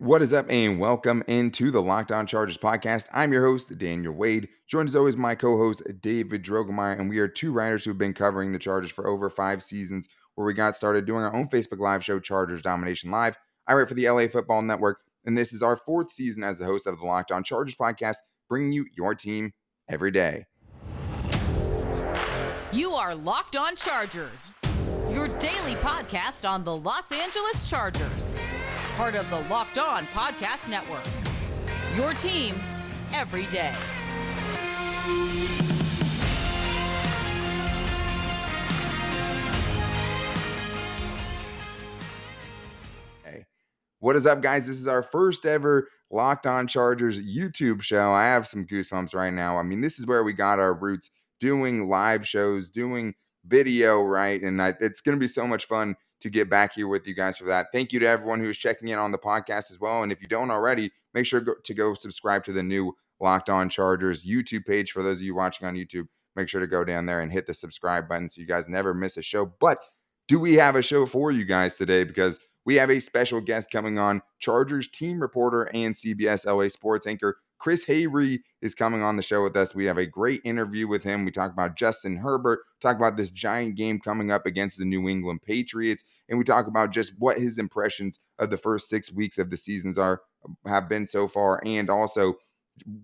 What is up, and welcome into the Locked On Chargers podcast. I'm your host, Daniel Wade, joined as always my co-host, David Drogemeyer, and we are two writers who've been covering the Chargers for over 5 seasons, where we got started doing our own Facebook Live show, Chargers Domination Live. I write for the LA Football Network, and this is our 4th season as the host of the Locked On Chargers podcast, bringing you your team every day. You are Locked On Chargers, your daily podcast on the Los Angeles Chargers. Part of the Locked On Podcast Network. Your team every day. Hey, what is up, guys? This is our first ever Locked On Chargers YouTube show. I have some goosebumps right now. I mean, this is where we got our roots, doing live shows, doing video, right? And it's going to be so much fun to get back here with you guys for that. Thank you to everyone who's checking in on the podcast as well. And if you don't already, make sure to go subscribe to the new Locked On Chargers YouTube page. For those of you watching on YouTube, make sure to go down there and hit the subscribe button so you guys never miss a show. But do we have a show for you guys today? Because we have a special guest coming on. Chargers team reporter and CBS LA sports anchor Chris Hayre is coming on the show with us. We have a great interview with him. We talk about Justin Herbert, talk about this giant game coming up against the New England Patriots, and we talk about just what his impressions of the first 6 weeks of the seasons have been so far, and also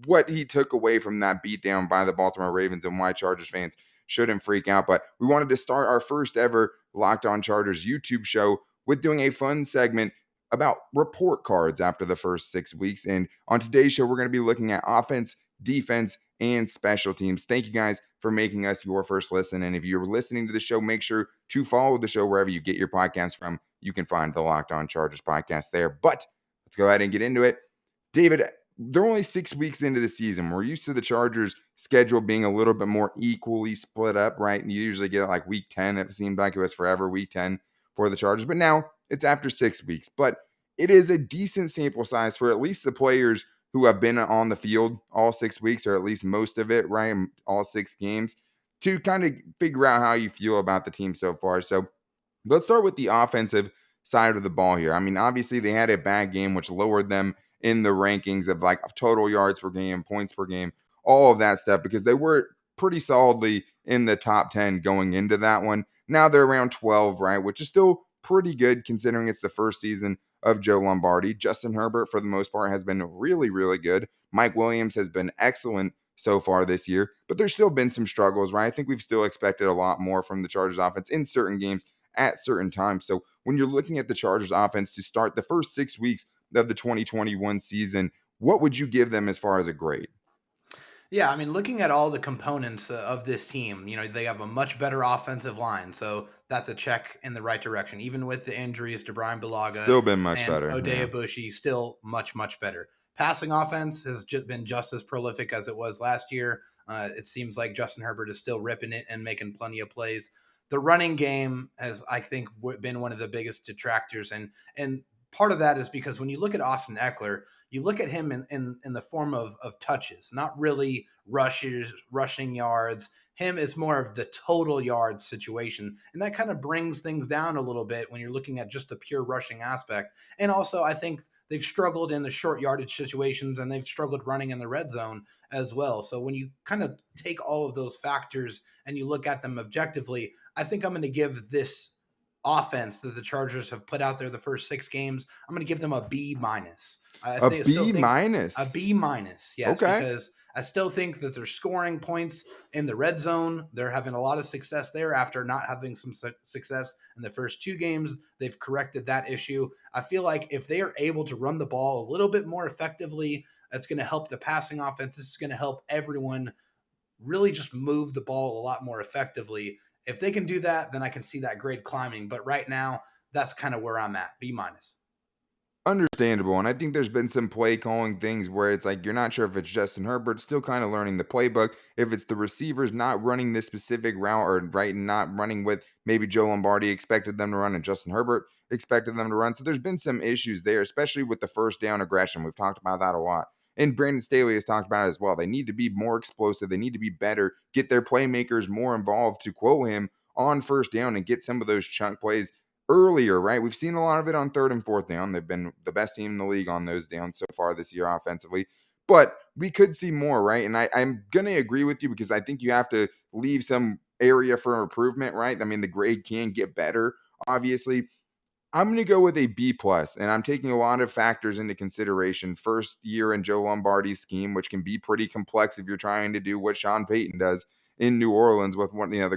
what he took away from that beatdown by the Baltimore Ravens and why Chargers fans shouldn't freak out. But we wanted to start our first ever Locked On Chargers YouTube show with doing a fun segment about report cards after the first 6 weeks. And on today's show, we're going to be looking at offense, defense, and special teams. Thank you guys for making us your first listen. And if you're listening to the show, make sure to follow the show wherever you get your podcast from. You can find the Locked On Chargers podcast there. But let's go ahead and get into it. David, they're only 6 weeks into the season. We're used to the Chargers' schedule being a little bit more equally split up, right? And you usually get it like week 10. It seemed like it was forever, week 10 for the Chargers. But now it's after 6 weeks. But it is a decent sample size for at least the players who have been on the field all 6 weeks, or at least most of it, right? All 6 games, to kind of figure out how you feel about the team so far. So let's start with the offensive side of the ball here. I mean, obviously they had a bad game, which lowered them in the rankings of like total yards per game, points per game, all of that stuff, because they were pretty solidly in the top 10 going into that one. Now they're around 12, right? Which is still pretty good considering it's the first season of Joe Lombardi. Justin Herbert, for the most part, has been really, really good. Mike Williams has been excellent so far this year, but there's still been some struggles, right? I think we've still expected a lot more from the Chargers offense in certain games at certain times. So when you're looking at the Chargers offense to start the first 6 weeks of the 2021 season, what would you give them as far as a grade? Yeah, I mean, looking at all the components of this team, they have a much better offensive line. So that's a check in the right direction. Even with the injuries to Brian Bulaga Still been much and better. Oday Abushi, still much, much better. Passing offense has been just as prolific as it was last year. It seems like Justin Herbert is still ripping it and making plenty of plays. The running game has, I think, been one of the biggest detractors. And part of that is because when you look at Austin Eckler, you look at him in the form of touches, not really rushing yards. Him, it's more of the total yards situation. And that kind of brings things down a little bit when you're looking at just the pure rushing aspect. And also, I think they've struggled in the short yardage situations and they've struggled running in the red zone as well. So when you kind of take all of those factors and you look at them objectively, I think I'm going to give this offense that the Chargers have put out there the first 6 games, I'm going to give them a B minus. A B minus? A B minus, yes, Okay. because I still think that they're scoring points in the red zone. They're having a lot of success there after not having some success in the first 2 games. They've corrected that issue. I feel like if they are able to run the ball a little bit more effectively, that's going to help the passing offense. This is going to help everyone really just move the ball a lot more effectively. If they can do that, then I can see that grade climbing. But right now, that's kind of where I'm at, B minus. Understandable. And I think there's been some play calling things where it's like you're not sure if it's Justin Herbert still kind of learning the playbook, if it's the receivers not running this specific route, or right, not running with maybe Joe Lombardi expected them to run and Justin Herbert expected them to run. So there's been some issues there, especially with the first down aggression. We've talked about that a lot. And Brandon Staley has talked about it as well. They need to be more explosive. They need to be better, get their playmakers more involved, to quote him, on first down and get some of those chunk plays earlier, right? We've seen a lot of it on 3rd and 4th down. They've been the best team in the league on those downs so far this year offensively. But we could see more, right? And I'm going to agree with you because I think you have to leave some area for improvement, right? I mean, the grade can get better, obviously. I'm going to go with a B plus, and I'm taking a lot of factors into consideration. First year in Joe Lombardi's scheme, which can be pretty complex if you're trying to do what Sean Payton does in New Orleans with one of the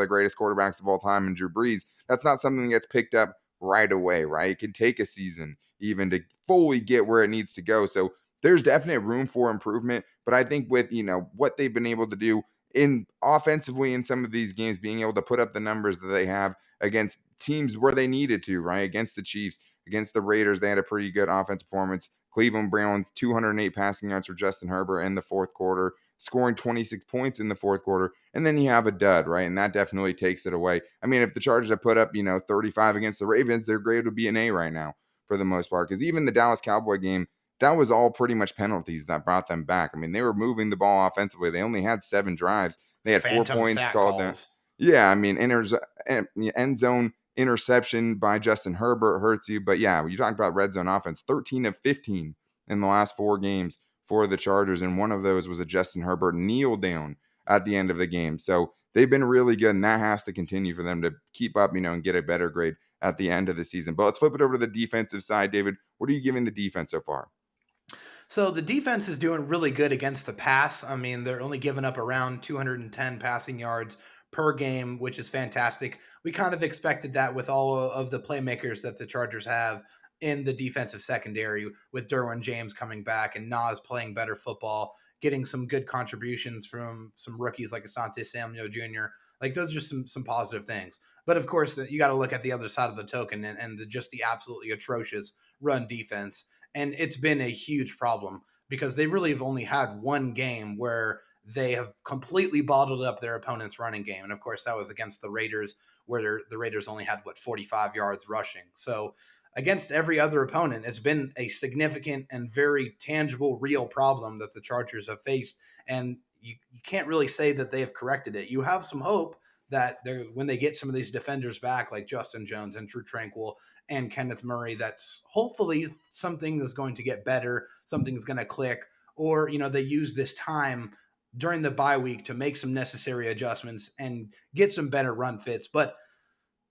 greatest quarterbacks of all time in Drew Brees. That's not something that gets picked up right away, right? It can take a season even to fully get where it needs to go. So there's definite room for improvement, but I think with what they've been able to do in offensively in some of these games, being able to put up the numbers that they have against teams where they needed to, right? Against the Chiefs, against the Raiders, they had a pretty good offense performance. Cleveland Browns, 208 passing yards for Justin Herbert in the fourth quarter, scoring 26 points in the fourth quarter. And then you have a dud, right? And that definitely takes it away. I mean, if the Chargers had put up, 35 against the Ravens, their grade would be an A right now for the most part. Because even the Dallas Cowboy game, that was all pretty much penalties that brought them back. I mean, they were moving the ball offensively. They only had 7 drives. They had 4 Phantom points sack called down. calls. Yeah, I mean, end zone interception by Justin Herbert hurts you. But yeah, when you talk about red zone offense, 13 of 15 in the last 4 games for the Chargers. And one of those was a Justin Herbert kneel down at the end of the game. So they've been really good, and that has to continue for them to keep up, and get a better grade at the end of the season. But let's flip it over to the defensive side. David, what are you giving the defense so far? So the defense is doing really good against the pass. I mean, they're only giving up around 210 passing yards per game, which is fantastic. We kind of expected that with all of the playmakers that the Chargers have in the defensive secondary, with Derwin James coming back and Nas playing better football, getting some good contributions from some rookies like Asante Samuel Jr. Like, those are some positive things. But of course, you got to look at the other side of the token and just the absolutely atrocious run defense. And it's been a huge problem because they really have only had one game where they have completely bottled up their opponent's running game. And of course, that was against the Raiders, where the Raiders only had 45 yards rushing. So against every other opponent, it's been a significant and very tangible, real problem that the Chargers have faced. And you can't really say that they have corrected it. You have some hope that when they get some of these defenders back, like Justin Jones and Drew Tranquill and Kenneth Murray, that's hopefully something is going to get better, something's going to click, or they use this time during the bye week to make some necessary adjustments and get some better run fits. But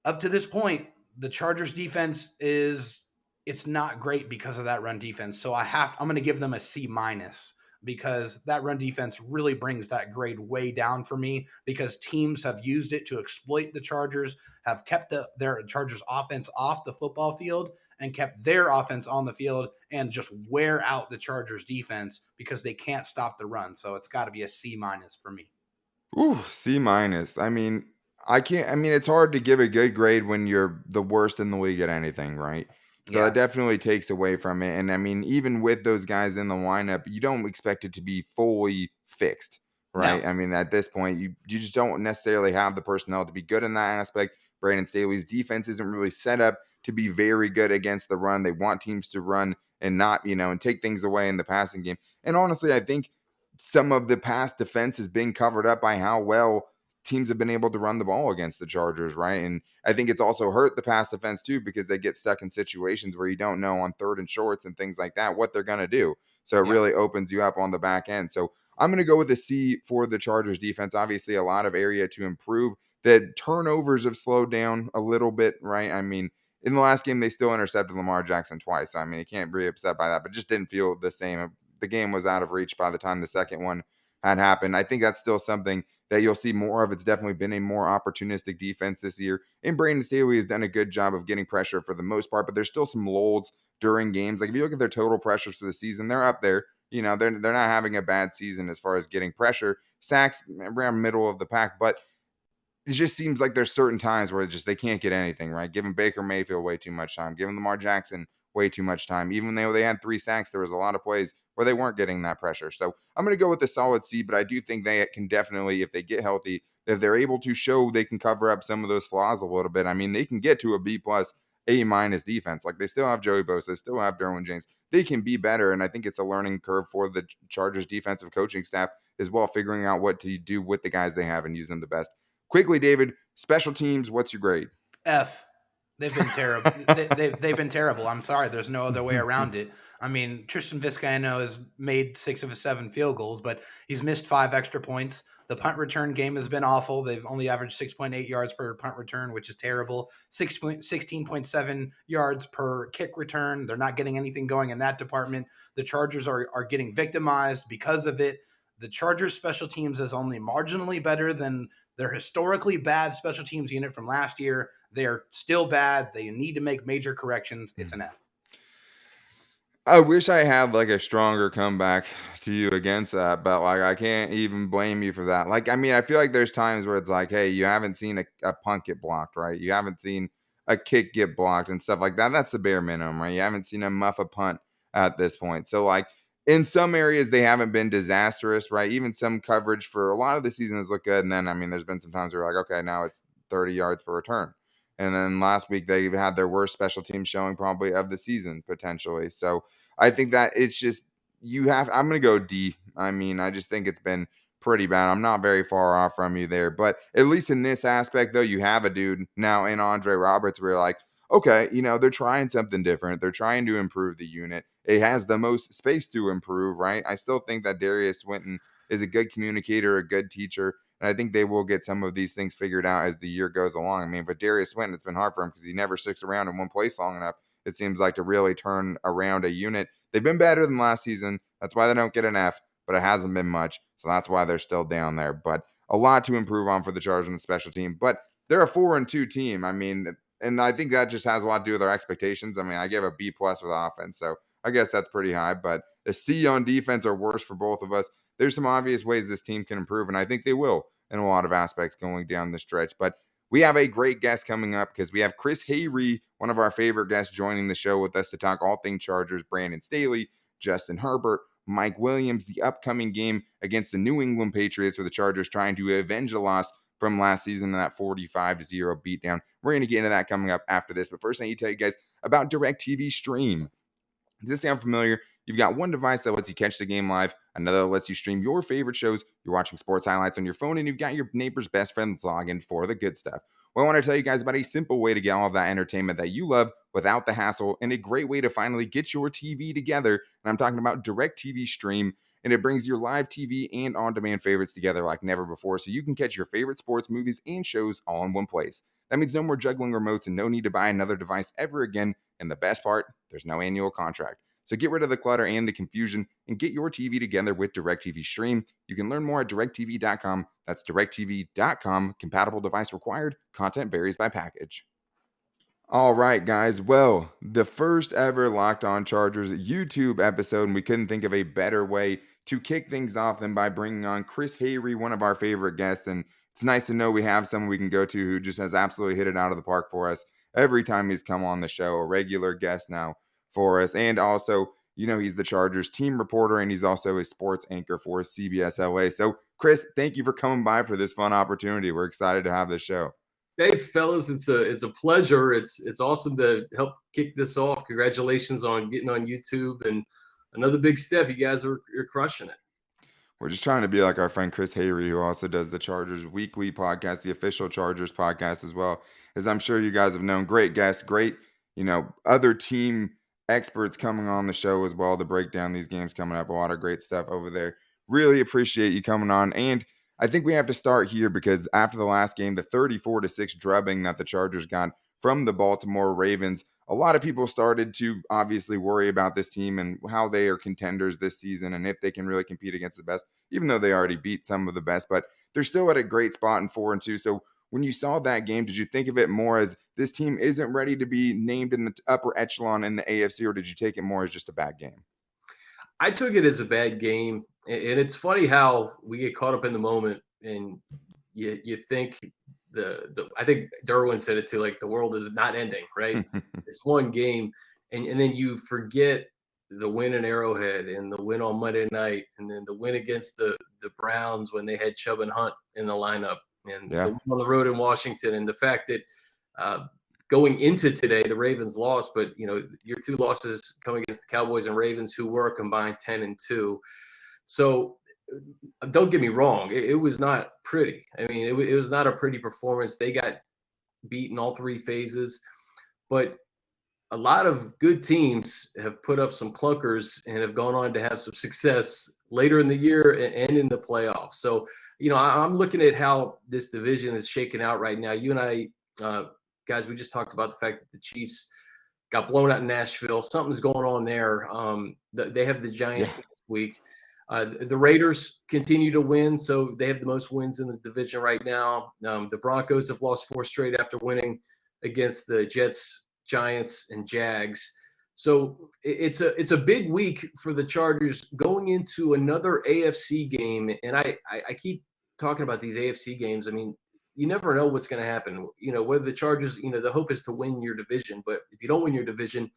up to this point, the Chargers defense it's not great because of that run defense. So I'm going to give them a C minus, because that run defense really brings that grade way down for me, because teams have used it to exploit the Chargers, have kept their Chargers offense off the football field and kept their offense on the field, and just wear out the Chargers defense because they can't stop the run. So it's got to be a C minus for me. Ooh, C minus. I mean, it's hard to give a good grade when you're the worst in the league at anything, right? So that Yeah. definitely takes away from it. And I mean, even with those guys in the lineup, you don't expect it to be fully fixed, No. right? I mean, at this point, you just don't necessarily have the personnel to be good in that aspect. Brandon Staley's defense isn't really set up to be very good against the run. They want teams to run and not, and take things away in the passing game. And honestly, I think some of the past defense has been covered up by how well teams have been able to run the ball against the Chargers, right? And I think it's also hurt the pass defense too, because they get stuck in situations where you don't know on 3rd and shorts and things like that what they're going to do. So it Yeah. really opens you up on the back end. So I'm going to go with a C for the Chargers defense. Obviously, a lot of area to improve. The turnovers have slowed down a little bit, right? I mean, in the last game, they still intercepted Lamar Jackson twice. So, I mean, you can't be upset by that, but just didn't feel the same. The game was out of reach by the time the second one had happened. I think that's still something that you'll see more of. It's definitely been a more opportunistic defense this year. And Brandon Staley has done a good job of getting pressure for the most part, but there's still some lulls during games. Like if you look at their total pressures for the season, they're up there. They're not having a bad season as far as getting pressure. Sacks around middle of the pack, but it just seems like there's certain times where they can't get anything right. Giving Baker Mayfield way too much time, giving Lamar Jackson way too much time. Even though they had 3 sacks, there was a lot of plays where they weren't getting that pressure. So I'm going to go with the solid C, but I do think they can definitely, if they get healthy, if they're able to show they can cover up some of those flaws a little bit, I mean, they can get to a B plus, A minus defense. Like they still have Joey Bosa, they still have Derwin James. They can be better, and I think it's a learning curve for the Chargers defensive coaching staff as well, figuring out what to do with the guys they have and use them the best. Quickly, David, special teams, what's your grade? F. They've been terrible. They've been terrible. I'm sorry. There's no other way around it. I mean, Tristan Vizcaino has made 6 of his 7 field goals, but he's missed 5 extra points. The punt return game has been awful. They've only averaged 6.8 yards per punt return, which is terrible. 16.7 yards per kick return. They're not getting anything going in that department. The Chargers are getting victimized because of it. The Chargers special teams is only marginally better than their historically bad special teams unit from last year. They are still bad. They need to make major corrections. It's an F. I wish I had like a stronger comeback to you against that, but like I can't even blame you for that. Like, I mean, I feel like there's times where it's like, hey, you haven't seen a punt get blocked, right? You haven't seen a kick get blocked and stuff like that. That's the bare minimum, right? You haven't seen a muff a punt at this point. So, like, in some areas, they haven't been disastrous, right? Even some coverage for a lot of the season has looked good. And then, I mean, there's been some times where like, okay, now it's 30 yards per return. And then last week, they had their worst special team showing probably of the season, potentially. So, I think that it's just I'm going to go D. I mean, I just think it's been pretty bad. I'm not very far off from you there, but at least in this aspect though, you have a dude now in Andre Roberts where you're like, okay, they're trying something different. They're trying to improve the unit. It has the most space to improve, right? I still think that Darius Swinton is a good communicator, a good teacher. And I think they will get some of these things figured out as the year goes along. I mean, but Darius Swinton, it's been hard for him because he never sticks around in one place long enough, it seems like, to really turn around a unit. They've been better than last season. That's why they don't get an F, but it hasn't been much. So that's why they're still down there. But a lot to improve on for the Chargers and the special team. But they're a 4-2 team. I mean, and I think that just has a lot to do with our expectations. I mean, I gave a B+ with offense, so I guess that's pretty high. But a C on defense or worse for both of us. There's some obvious ways this team can improve, and I think they will in a lot of aspects going down the stretch. But we have a great guest coming up because we have Chris Hayre, one of our favorite guests, joining the show with us to talk all things Chargers. Brandon Staley, Justin Herbert, Mike Williams, the upcoming game against the New England Patriots, where the Chargers trying to avenge a loss from last season in that 45-0 beatdown. We're going to get into that coming up after this. But first, I need to tell you guys about DirectTV Stream. Does this sound familiar? You've got one device that lets you catch the game live, another that lets you stream your favorite shows. You're watching sports highlights on your phone, and you've got your neighbor's best friend's login for the good stuff. Well, I want to tell you guys about a simple way to get all of that entertainment that you love without the hassle, and a great way to finally get your TV together. And I'm talking about DirectTV Stream, and it brings your live TV and on-demand favorites together like never before, so you can catch your favorite sports, movies, and shows all in one place. That means no more juggling remotes and no need to buy another device ever again. And the best part, there's no annual contract. So get rid of the clutter and the confusion and get your TV together with DirectTV Stream. You can learn more at directtv.com. That's directtv.com. Compatible device required. Content varies by package. All right, guys. Well, the first ever Locked On Chargers YouTube episode, and we couldn't think of a better way to kick things off than by bringing on Chris Hayre, one of our favorite guests. And it's nice to know we have someone we can go to who just has absolutely hit it out of the park for us every time he's come on the show, a regular guest now for us. And also, he's the Chargers team reporter, and he's also a sports anchor for CBS LA. So, Chris, thank you for coming by for this fun opportunity. We're excited to have this show. Hey, fellas, it's a pleasure. It's awesome to help kick this off. Congratulations on getting on YouTube, and another big step. You guys you're crushing it. We're just trying to be like our friend Chris Hayre, who also does the Chargers Weekly podcast, the official Chargers podcast as well. As I'm sure you guys have known, great guests, great, other team experts coming on the show as well to break down these games coming up. A lot of great stuff over there. Really appreciate you coming on. And I think we have to start here because after the last game, the 34-6 drubbing that the Chargers got from the Baltimore Ravens, a lot of people started to obviously worry about this team and how they are contenders this season and if they can really compete against the best, even though they already beat some of the best, but they're still at a great spot in 4-2. So when you saw that game, did you think of it more as this team isn't ready to be named in the upper echelon in the AFC, or did you take it more as just a bad game? I took it as a bad game. And it's funny how we get caught up in the moment and you think I think Derwin said it too, like the world is not ending, right? It's one game. And then you forget the win in Arrowhead and the win on Monday night, and then the win against the Browns when they had Chubb and Hunt in the lineup, and the win on the road in Washington, and the fact that going into today, the Ravens lost, but your two losses coming against the Cowboys and Ravens, who were combined 10-2. So don't get me wrong, it was not pretty. I mean, it was not a pretty performance. They got beat in all three phases. but a lot of good teams have put up some clunkers and have gone on to have some success later in the year and in the playoffs. So, I'm looking at how this division is shaking out right now. You and I, guys, we just talked about the fact that the Chiefs got blown out in Nashville. Something's going on there. They have the Giants next week. The Raiders continue to win, so they have the most wins in the division right now. The Broncos have lost 4 straight after winning against the Jets, Giants, and Jags. So it's a big week for the Chargers going into another AFC game. And I keep talking about these AFC games. I mean, you never know what's going to happen. Whether the Chargers, the hope is to win your division. But if you don't win your division,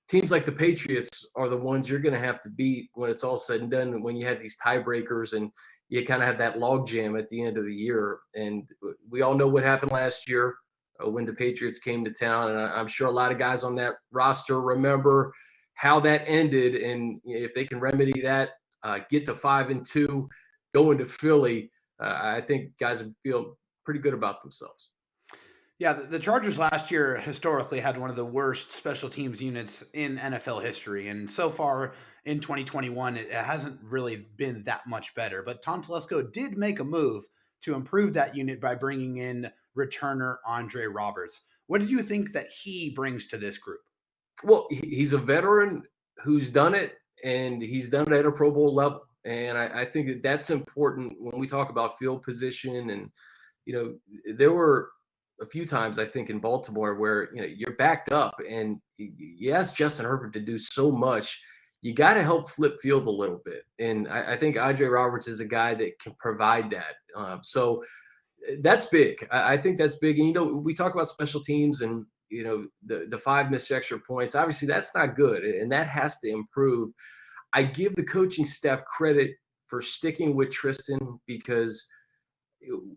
teams like the Patriots are the ones you're going to have to beat when it's all said and done, when you have these tiebreakers and you kind of have that logjam at the end of the year. And we all know what happened last year when the Patriots came to town. And I'm sure a lot of guys on that roster remember how that ended. And if they can remedy that, get to 5-2, go into Philly, I think guys would feel pretty good about themselves. Yeah, the Chargers last year historically had one of the worst special teams units in NFL history. And so far in 2021, it hasn't really been that much better. But Tom Telesco did make a move to improve that unit by bringing in returner Andre Roberts. What did you think that he brings to this group? Well, he's a veteran who's done it, and he's done it at a Pro Bowl level. And I think that that's important when we talk about field position. And, there were a few times, I think, in Baltimore where, you're backed up and you ask Justin Herbert to do so much. You got to help flip field a little bit. And I think Andre Roberts is a guy that can provide that. So that's big. I think that's big. And, we talk about special teams and, the 5 missed extra points. Obviously, that's not good. And that has to improve. I give the coaching staff credit for sticking with Tristan because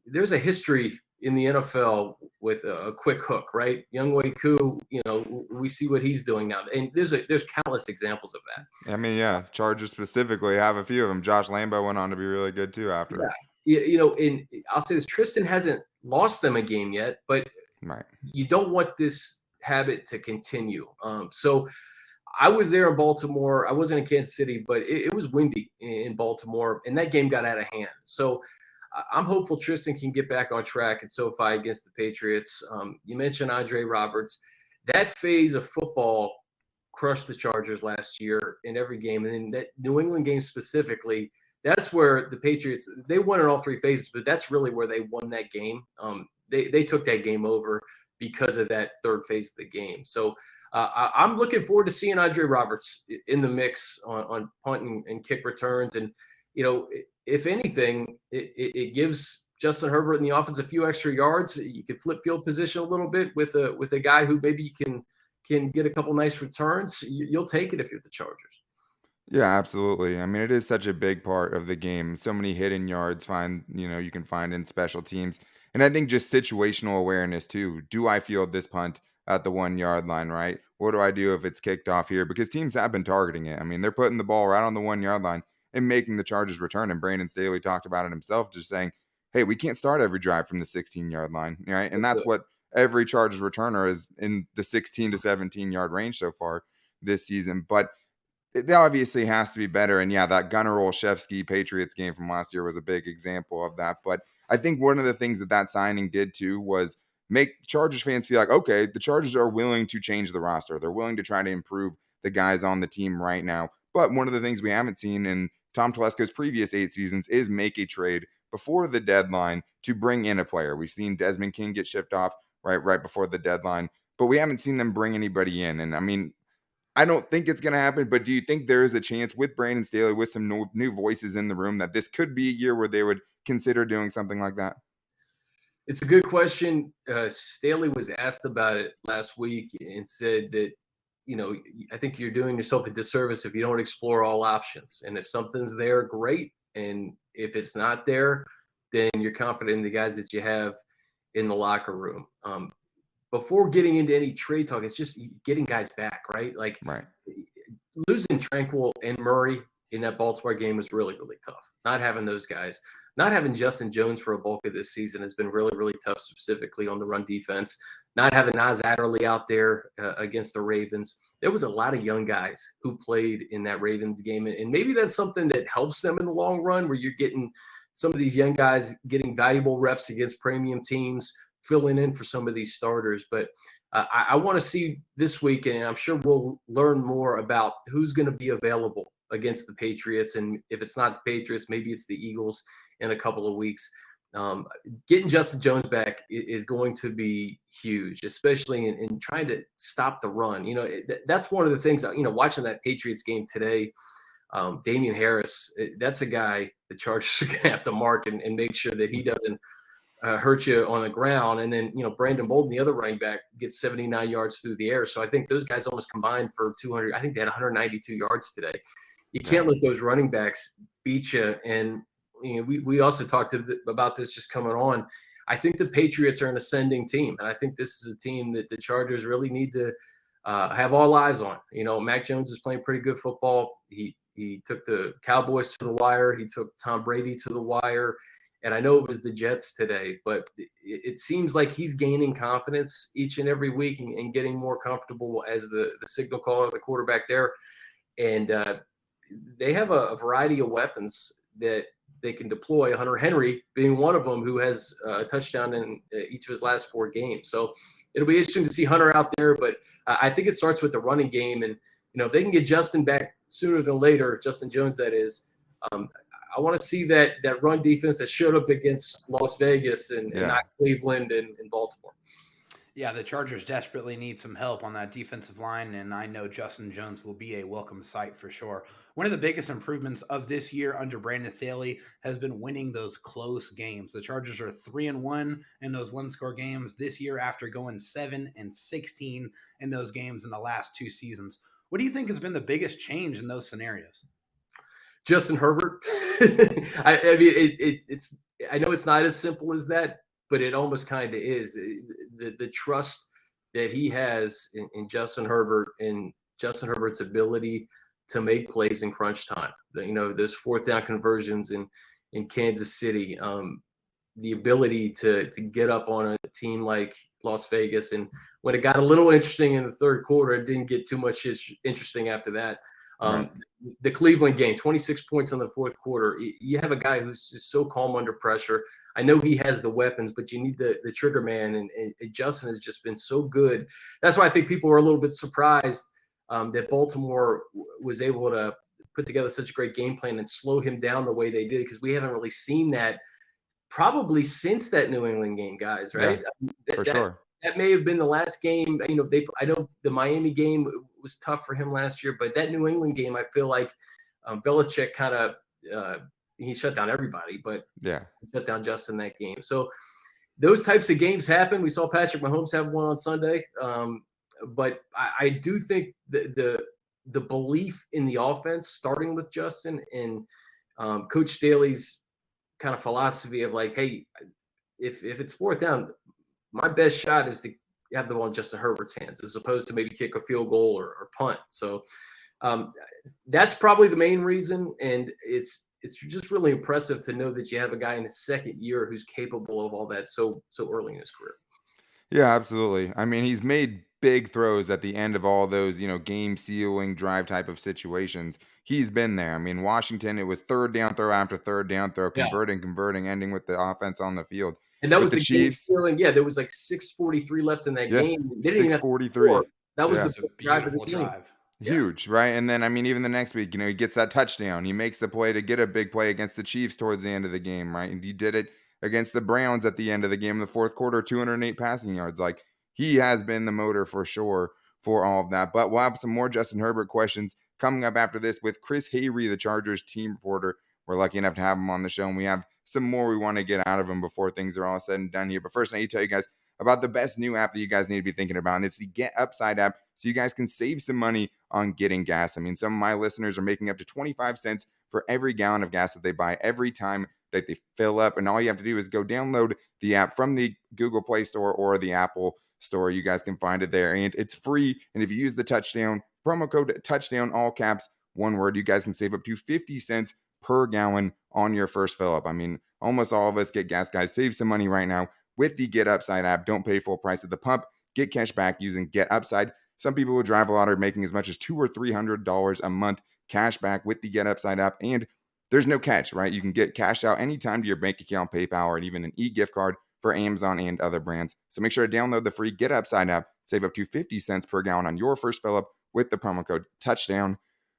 there's a history in the NFL with a quick hook, right? Younghoe Koo, we see what he's doing now. And there's countless examples of that. I mean, yeah, Chargers specifically have a few of them. Josh Lambo went on to be really good too after. Yeah. And I'll say this, Tristan hasn't lost them a game yet, but right. You don't want this habit to continue. So I was there in Baltimore. I wasn't in Kansas City, but it was windy in Baltimore, and that game got out of hand. So I'm hopeful Tristan can get back on track at SoFi against the Patriots. You mentioned Andre Roberts. That phase of football crushed the Chargers last year in every game. And in that New England game specifically, that's where the Patriots, they won in all 3 phases, but that's really where they won that game. They took that game over because of that 3rd phase of the game. So I'm looking forward to seeing Andre Roberts in the mix on punt and kick returns. And, if anything, it gives Justin Herbert and the offense a few extra yards. You can flip field position a little bit with a guy who maybe you can get a couple nice returns. You'll take it if you're the Chargers. Yeah, absolutely. I mean, it is such a big part of the game. So many hidden yards you can find in special teams. And I think just situational awareness too. Do I field this punt at the 1-yard line, right? What do I do if it's kicked off here? Because teams have been targeting it. I mean, they're putting the ball right on the 1-yard line and making the Chargers return. And Brandon Staley talked about it himself, just saying, hey, we can't start every drive from the 16-yard line, right? And that's what every Chargers returner is in the 16 to 17-yard range so far this season. But it obviously has to be better. And yeah, that Gunnar Olszewski Patriots game from last year was a big example of that. But I think one of the things that signing did too was make Chargers fans feel like, okay, the Chargers are willing to change the roster. They're willing to try to improve the guys on the team right now. But one of the things we haven't seen in Tom Telesco's previous 8 seasons is make a trade before the deadline to bring in a player. We've seen Desmond King get shipped off right before the deadline, but we haven't seen them bring anybody in. And I mean, I don't think it's going to happen, but do you think there is a chance with Brandon Staley, with some new voices in the room, that this could be a year where they would consider doing something like that? It's a good question. Staley was asked about it last week and said that, I think you're doing yourself a disservice if you don't explore all options. And if something's there, great. And if it's not there, then you're confident in the guys that you have in the locker room. Before getting into any trade talk, it's just getting guys back, right? Like right. Losing Tranquil and Murray in that Baltimore game was really, really tough. Not having those guys. not having Justin Jones for a bulk of this season has been really, really tough, specifically on the run defense. Not having Nas Adderley out there against the Ravens. There was a lot of young guys who played in that Ravens game. And maybe that's something that helps them in the long run, where you're getting some of these young guys getting valuable reps against premium teams, filling in for some of these starters. But I want to see this week, and I'm sure we'll learn more about who's going to be available against the Patriots. And if it's not the Patriots, maybe it's the Eagles in a couple of weeks. Getting Justin Jones back is going to be huge, especially in trying to stop the run. That's one of the things, watching that Patriots game today, Damian Harris, that's a guy the Chargers are going to have to mark and make sure that he doesn't hurt you on the ground. And then, Brandon Bolden, the other running back, gets 79 yards through the air. So I think those guys almost combined for 200. I think they had 192 yards today. You can't let those running backs beat you. And we also talked about this just coming on. I think the Patriots are an ascending team, and I think this is a team that the Chargers really need to have all eyes on. Mac Jones is playing pretty good football. He took the Cowboys to the wire. He took Tom Brady to the wire. And I know it was the Jets today, but it seems like he's gaining confidence each and every week and getting more comfortable as the signal caller, the quarterback there. And they have a variety of weapons that they can deploy, Hunter Henry being one of them, who has a touchdown in each of his last 4 games. So it'll be interesting to see Hunter out there, but I think it starts with the running game. And, if they can get Justin back sooner than later, Justin Jones, that is, I want to see that run defense that showed up against Las Vegas and not Cleveland and Baltimore. Yeah, the Chargers desperately need some help on that defensive line, and I know Justin Jones will be a welcome sight for sure. One of the biggest improvements of this year under Brandon Staley has been winning those close games. The Chargers are 3-1 in those one-score games this year after going 7-16 in those games in the last 2 seasons. What do you think has been the biggest change in those scenarios? Justin Herbert. I mean, it's. I know it's not as simple as that, but it almost kind of is. The trust that he has in Justin Herbert and Justin Herbert's ability to make plays in crunch time. Those 4th down conversions in Kansas City. The ability to get up on a team like Las Vegas, and when it got a little interesting in the 3rd quarter, it didn't get too much interesting after that. Right. The Cleveland game, 26 points in the 4th quarter. You have a guy who's just so calm under pressure. I know he has the weapons, but you need the trigger man, and Justin has just been so good. That's why I think people were a little bit surprised that Baltimore was able to put together such a great game plan and slow him down the way they did, because we haven't really seen that probably since that New England game, guys, right? Yeah, for sure. That may have been the last game. I know the Miami game was tough for him last year, but that New England game, I feel like Belichick kind of he shut down everybody, but he shut down Justin that game. So those types of games happen. We saw Patrick Mahomes have one on Sunday, but I do think the belief in the offense, starting with Justin and Coach Staley's kind of philosophy of like, hey, if it's 4th down, my best shot is to have the ball in Justin Herbert's hands, as opposed to maybe kick a field goal or punt. So that's probably the main reason. And it's just really impressive to know that you have a guy in his 2nd year who's capable of all that so early in his career. Yeah, absolutely. I mean, he's made big throws at the end of all those, game sealing drive type of situations. He's been there. I mean, Washington, it was 3rd down throw after 3rd down throw, converting, ending with the offense on the field. And that was the Chiefs. There was like 6:43 left in that game. 6:43. That was the drive of the game. Huge, right? And then, I mean, even the next week, he gets that touchdown. He makes the play to get a big play against the Chiefs towards the end of the game, right? And he did it against the Browns at the end of the game in the 4th quarter, 208 passing yards. Like, he has been the motor for sure for all of that. But we'll have some more Justin Herbert questions coming up after this with Chris Hayre, the Chargers team reporter. We're lucky enough to have him on the show, and we have some more we want to get out of him before things are all said and done here. But first, I need to tell you guys about the best new app that you guys need to be thinking about, and it's the Get Upside app, so you guys can save some money on getting gas. I mean, some of my listeners are making up to 25 cents for every gallon of gas that they buy every time that they fill up, and all you have to do is go download the app from the Google Play Store or the Apple Store. You guys can find it there, and it's free. And if you use the touchdown promo code touchdown, all caps, one word, you guys can save up to 50 cents per gallon on your first fill up. I mean, Almost all of us get gas, guys. Save some money right now with the Get Upside app. Don't pay full price at the pump. Get cash back using Get Upside. Some people who drive a lot are making as much as $200 or $300 a month cash back with the Get Upside app. And there's no catch, right? You can get cash out anytime to your bank account, PayPal, or even an e-gift card for Amazon and other brands. So make sure to download the free Get Upside app. Save up to 50 cents per gallon on your first fill up with the promo code Touchdown.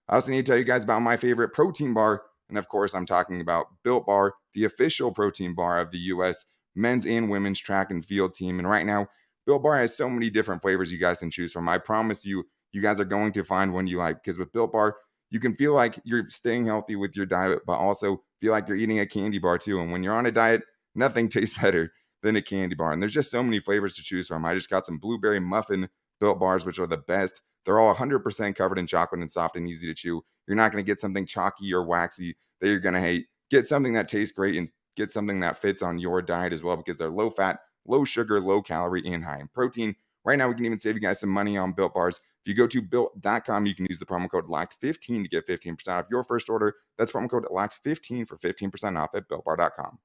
I also need to tell you guys about my favorite protein bar. And of course, I'm talking about Built Bar, the official protein bar of the U.S. men's and women's track and field team. And right now, Built Bar has so many different flavors you guys can choose from. I promise you, you guys are going to find one you like, because with Built Bar, you can feel like you're staying healthy with your diet, but also feel like you're eating a candy bar too. And when you're on a diet, nothing tastes better than a candy bar. And there's just so many flavors to choose from. I just got some blueberry muffin Built Bars, which are the best. They're all 100% covered in chocolate and soft and easy to chew. You're not going to get something chalky or waxy that you're going to hate. Get something that tastes great and get something that fits on your diet as well, because they're low fat, low sugar, low calorie, and high in protein. Right now, we can even save you guys some money on Built Bars. If you go to built.com, you can use the promo code LOCKED15 to get 15% off your first order. That's promo code LOCKED15 for 15% off at builtbar.com.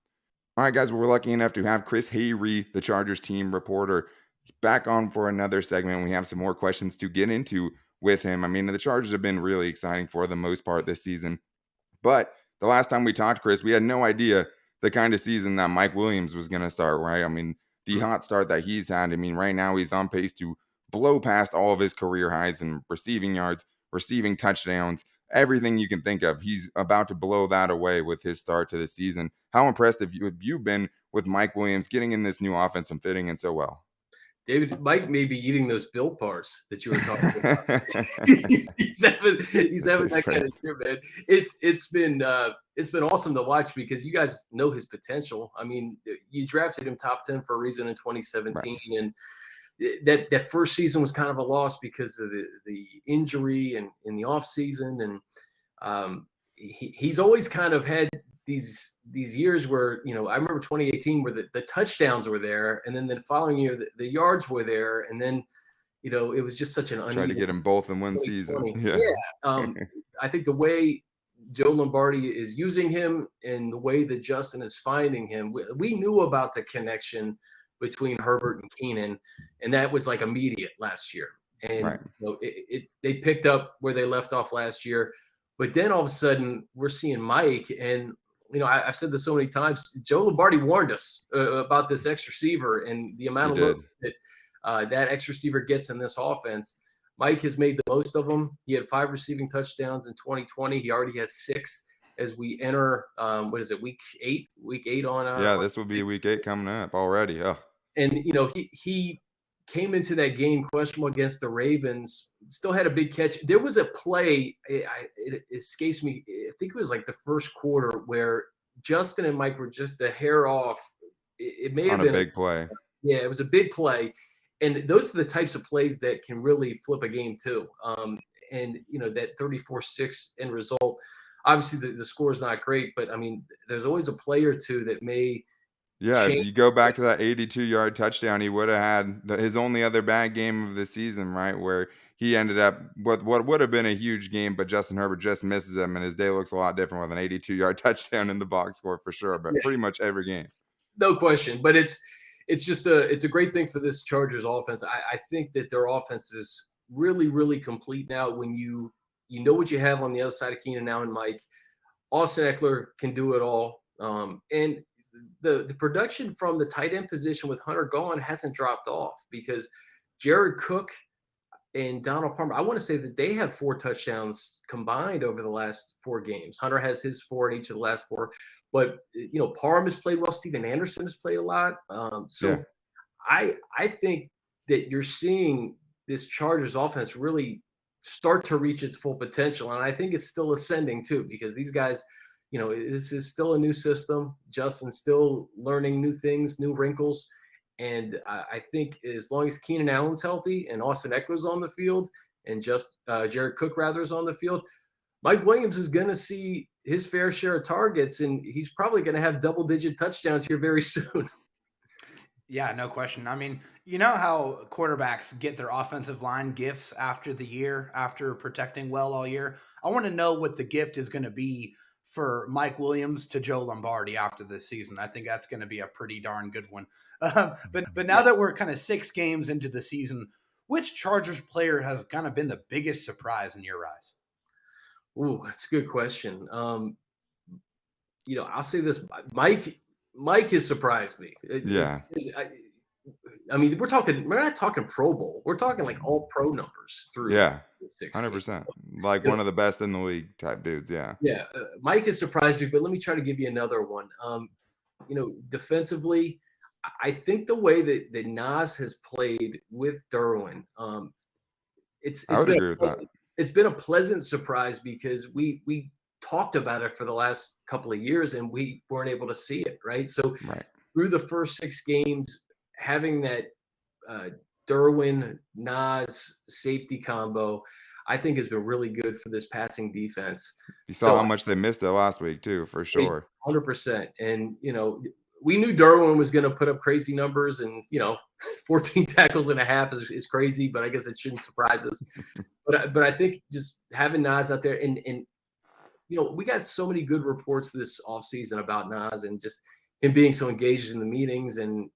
All right, guys, well, we're lucky enough to have Chris Hayre, the Chargers team reporter, back on for another segment. We have some more questions to get into with him. I mean, the Chargers have been really exciting for the most part this season. But the last time we talked, Chris, we had no idea the kind of season that Mike Williams was going to start, right? I mean, the hot start that he's had. I mean, right now he's on pace to blow past all of his career highs in receiving yards, receiving touchdowns, everything you can think of. He's about to blow that away with his start to the season. How impressed have you been with Mike Williams getting in this new offense and fitting in so well? David, Mike may be eating those Built Bars that you were talking about. he's having that kind of year, man. It's been awesome to watch, because you guys know his potential. I mean, you drafted him top 10 for a reason in 2017, right. And that first season was kind of a loss because of the injury and in the off season, and he's always kind of had these years where, I remember 2018 where the touchdowns were there, and then the following year the yards were there, and then it was just such an uneven. Try to get them both in one season. Yeah. I think the way Joe Lombardi is using him and the way that Justin is finding him, we knew about the connection between Herbert and Keenan, and that was like immediate last year. And right. They picked up where they left off last year, but then all of a sudden we're seeing Mike, and I've said this so many times. Joe Lombardi warned us about this X receiver and the amount of look that X receiver gets in this offense. Mike has made the most of them. He had 5 receiving touchdowns in 2020. He already has 6 as we enter, week 8? Week 8 on. This will be week 8 coming up already. Oh. And, he came into that game questionable against the Ravens, still had a big catch. There was a play, it escapes me, I think it was like the first quarter, where Justin and Mike were just a hair off. It may have been a big play. Yeah, it was a big play. And those are the types of plays that can really flip a game too. And, that 34-6 end result, obviously the score is not great, but I mean, there's always a play or two that may – yeah, you go back to that 82-yard touchdown, he would have had his only other bad game of the season, right, where he ended up with what would have been a huge game, but Justin Herbert just misses him, and his day looks a lot different with an 82-yard touchdown in the box score for sure, but pretty much every game. No question, but it's just a great thing for this Chargers offense. I think that their offense is really, really complete now when you know what you have on the other side of Keenan now and Mike. Austin Eckler can do it all, and the production from the tight end position with Hunter gone hasn't dropped off, because Jared Cook and Donald Palmer, I want to say that they have 4 touchdowns combined over the last 4 games. Hunter has his 4 in each of the last 4, but Parham has played well. Steven Anderson has played a lot. I think that you're seeing this Chargers offense really start to reach its full potential, and I think it's still ascending too, because these guys, this is still a new system. Justin's still learning new things, new wrinkles. And I think as long as Keenan Allen's healthy and Austin Eckler's on the field and Jared Cook is on the field, Mike Williams is going to see his fair share of targets, and he's probably going to have double-digit touchdowns here very soon. Yeah, no question. I mean, you know how quarterbacks get their offensive line gifts after protecting well all year? I want to know what the gift is going to be for Mike Williams to Joe Lombardi after this season. I think that's going to be a pretty darn good one. But now that we're kind of 6 games into the season, which Chargers player has kind of been the biggest surprise in your eyes? Ooh, that's a good question. I'll say this: Mike has surprised me. Yeah. I mean, we're not talking Pro Bowl. We're talking like all pro numbers through. Yeah. 6 100%. games. Like one of the best in the league type dudes. Yeah. Yeah. Mike has surprised me, but let me try to give you another one. Defensively, I think the way that Nas has played with Derwin, I would agree with that. It's been a pleasant surprise because we talked about it for the last couple of years and we weren't able to see it, right? So through the first 6 games, having that Derwin Nas safety combo, I think has been really good for this passing defense. You saw how much they missed it last week too, for sure. 100%. And we knew Derwin was going to put up crazy numbers, and 14 tackles and a half is crazy, but I guess it shouldn't surprise us. But I think just having Nas out there, and we got so many good reports this offseason about Nas and just him being so engaged in the meetings, and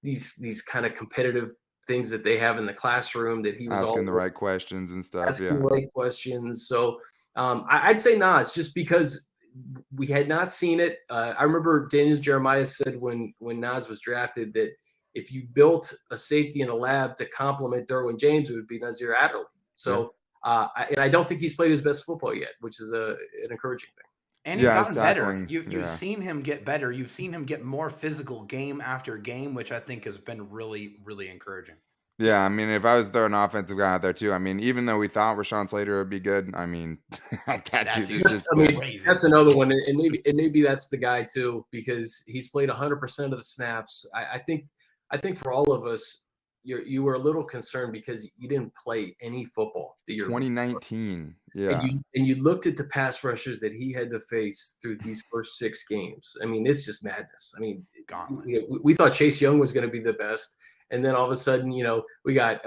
these kind of competitive things that they have in the classroom, that he was asking the right questions and stuff. Asking the right questions. So I'd say Nas, just because we had not seen it. I remember Daniel Jeremiah said when Nas was drafted that if you built a safety in a lab to complement Derwin James, it would be Nasir Adderley. So, and I don't think he's played his best football yet, which is an encouraging thing. And he's gotten better. You've seen him get better. You've seen him get more physical game after game, which I think has been really, really encouraging. Yeah, I mean, if I was throwing an offensive guy out there too, I mean, even though we thought Rashawn Slater would be good, I mean, that dude is just crazy. That's another one, and maybe that's the guy too, because he's played 100% of the snaps. I think for all of us, you were a little concerned because you didn't play any football the year 2019. Yeah, and you looked at the pass rushers that he had to face through these first 6 games. I mean, it's just madness. I mean, we thought Chase Young was going to be the best. And then all of a sudden, we got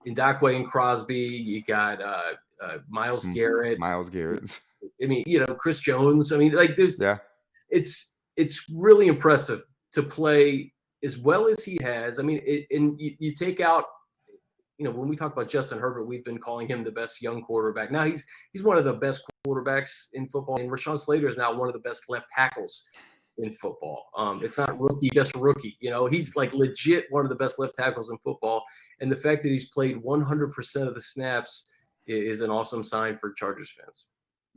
Ndakwe and Crosby. You got Myles Garrett. I mean, Chris Jones. I mean, like it's really impressive to play as well as he has. I mean, and you take out, when we talk about Justin Herbert, we've been calling him the best young quarterback. Now he's one of the best quarterbacks in football, and Rashawn Slater is now one of the best left tackles in football. It's not just rookie. He's like legit one of the best left tackles in football. And the fact that he's played 100% of the snaps is an awesome sign for Chargers fans.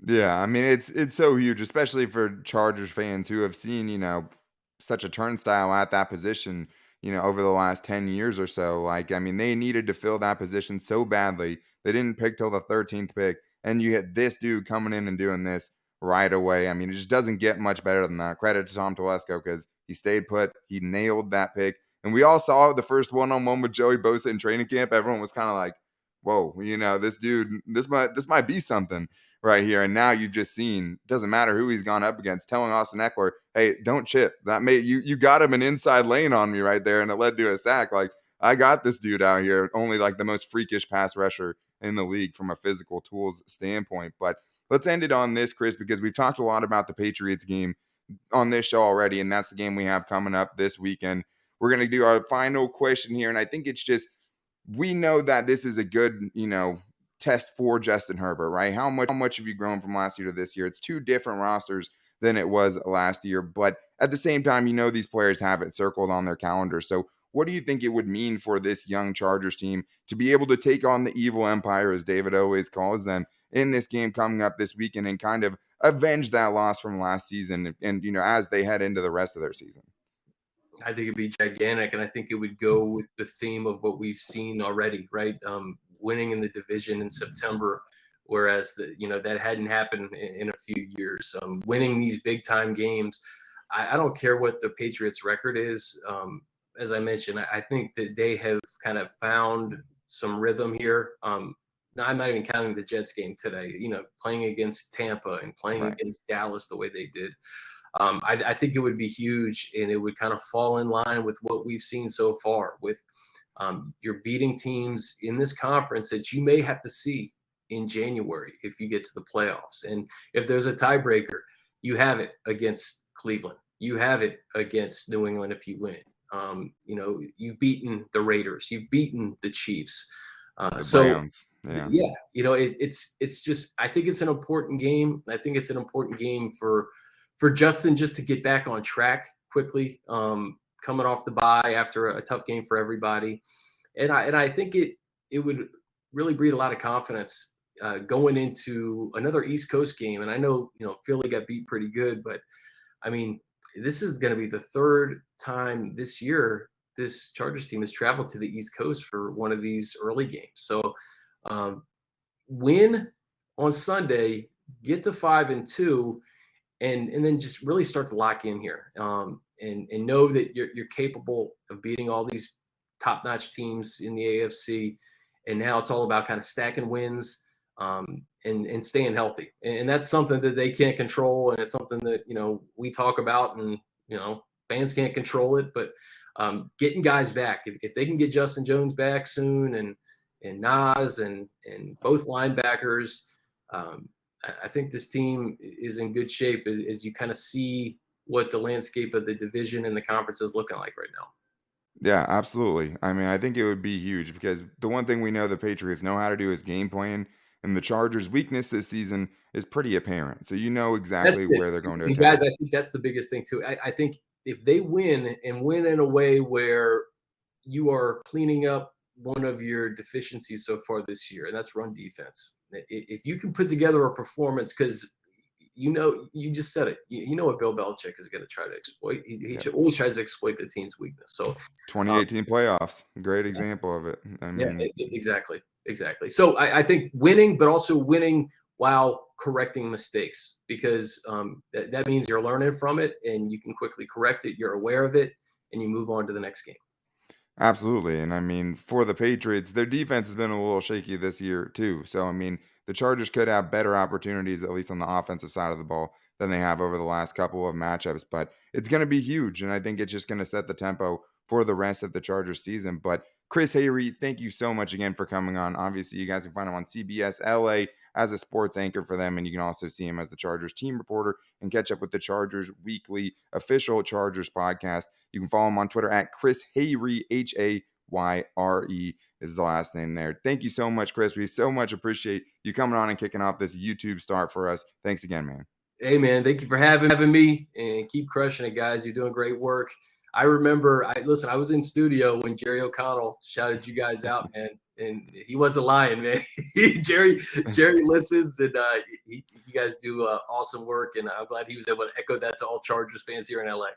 Yeah, I mean, it's so huge, especially for Chargers fans who have seen, such a turnstile at that position, over the last 10 years or so. Like, I mean, they needed to fill that position so badly. They didn't pick till the 13th pick. And you had this dude coming in and doing this right away. I mean, it just doesn't get much better than that. Credit to Tom Telesco because he stayed put. He nailed that pick. And we all saw the first one-on-one with Joey Bosa in training camp. Everyone was kind of like, whoa, this dude, this might be something right here. And now you've just seen, doesn't matter who he's gone up against, telling Austin Eckler, hey, don't chip. That you got him an inside lane on me right there, and it led to a sack. Like, I got this dude out here, only like the most freakish pass rusher in the league from a physical tools standpoint. But let's end it on this, Chris, because we've talked a lot about the Patriots game on this show already, and that's the game we have coming up this weekend. We're going to do our final question here, and I think it's just, we know that this is a good, test for Justin Herbert, right? How much have you grown from last year to this year? It's 2 different rosters than it was last year, but at the same time, these players have it circled on their calendar. So what do you think it would mean for this young Chargers team to be able to take on the evil empire, as David always calls them, in this game coming up this weekend and kind of avenge that loss from last season and as they head into the rest of their season? I think it'd be gigantic, and I think it would go with the theme of what we've seen already, right? Winning in the division in September, whereas that hadn't happened in a few years. Winning these big time games, I don't care what the Patriots' record is. As I mentioned, I think that they have kind of found some rhythm here. I'm not even counting the Jets game today. Playing against Tampa and playing against Dallas the way they did. I think it would be huge, and it would kind of fall in line with what we've seen so far with you're beating teams in this conference that you may have to see in January if you get to the playoffs. And if there's a tiebreaker, you have it against Cleveland. You have it against New England if you win. You've beaten the Raiders. You've beaten the Chiefs. The So Browns. Yeah. It's just, I think it's an important game. I think it's an important game for Justin just to get back on track quickly, coming off the bye after a tough game for everybody. And I think it would really breed a lot of confidence going into another East Coast game. And I know, Philly got beat pretty good, but I mean, this is going to be the third time this year this Chargers team has traveled to the East Coast for one of these early games. So win on Sunday, get to 5-2, and then just really start to lock in here, and know that you're capable of beating all these top-notch teams in the AFC. And now it's all about kind of stacking wins and staying healthy. And that's something that they can't control, and it's something that we talk about, and fans can't control it. But getting guys back, if they can get Justin Jones back soon, and Nas and both linebackers, I think this team is in good shape as you kind of see what the landscape of the division and the conference is looking like right now. Yeah, absolutely. I mean, I think it would be huge because the one thing we know the Patriots know how to do is game plan, and the Chargers' weakness this season is pretty apparent. So you know That's exactly it. where they're going to And attack. guys, I think that's the biggest thing too. I think if they win and win in a way where you are cleaning up one of your deficiencies so far this year, and that's run defense. If you can put together a performance, because you just said it, you know what Bill Belichick is going to try to exploit. He always tries to exploit the team's weakness. So 2018 playoffs, great example of it. I yeah, mean, exactly. So I think winning, but also winning while correcting mistakes, because that means you're learning from it and you can quickly correct it. You're aware of it and you move on to the next game. absolutely. And I mean, for the Patriots, their defense has been a little shaky this year, too. So, I mean, the Chargers could have better opportunities, at least on the offensive side of the ball, than they have over the last couple of matchups. But it's going to be huge. And I think it's just going to set the tempo for the rest of the Chargers season. But Chris Hayre, thank you so much again for coming on. Obviously, you guys can find him on CBS LA as a sports anchor for them. And you can also see him as the Chargers team reporter and catch up with the Chargers weekly official Chargers podcast. You can follow him on Twitter at Chris Hayre, Hayre is the last name there. Thank you so much, Chris. We so much appreciate you coming on and kicking off this YouTube start for us. Thanks again, man. Hey, man, thank you for having me, and keep crushing it, guys. You're doing great work. I remember, I was in studio when Jerry O'Connell shouted you guys out, man, and he wasn't lying, man. Jerry listens, and you guys do awesome work, and I'm glad he was able to echo that to all Chargers fans here in LA.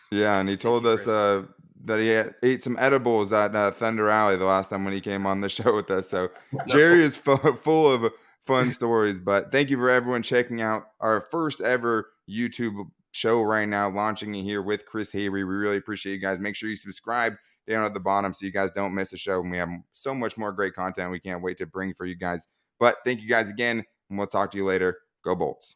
Yeah, and he told us that he ate some edibles at Thunder Alley the last time when he came on the show with us. So Jerry is full of fun stories. But thank you for everyone checking out our first ever YouTube show right now, launching it here with Chris Hayre. We really appreciate you guys. Make sure you subscribe down at the bottom so you guys don't miss a show. And we have so much more great content we can't wait to bring for you guys. But thank you guys again, and we'll talk to you later. Go Bolts.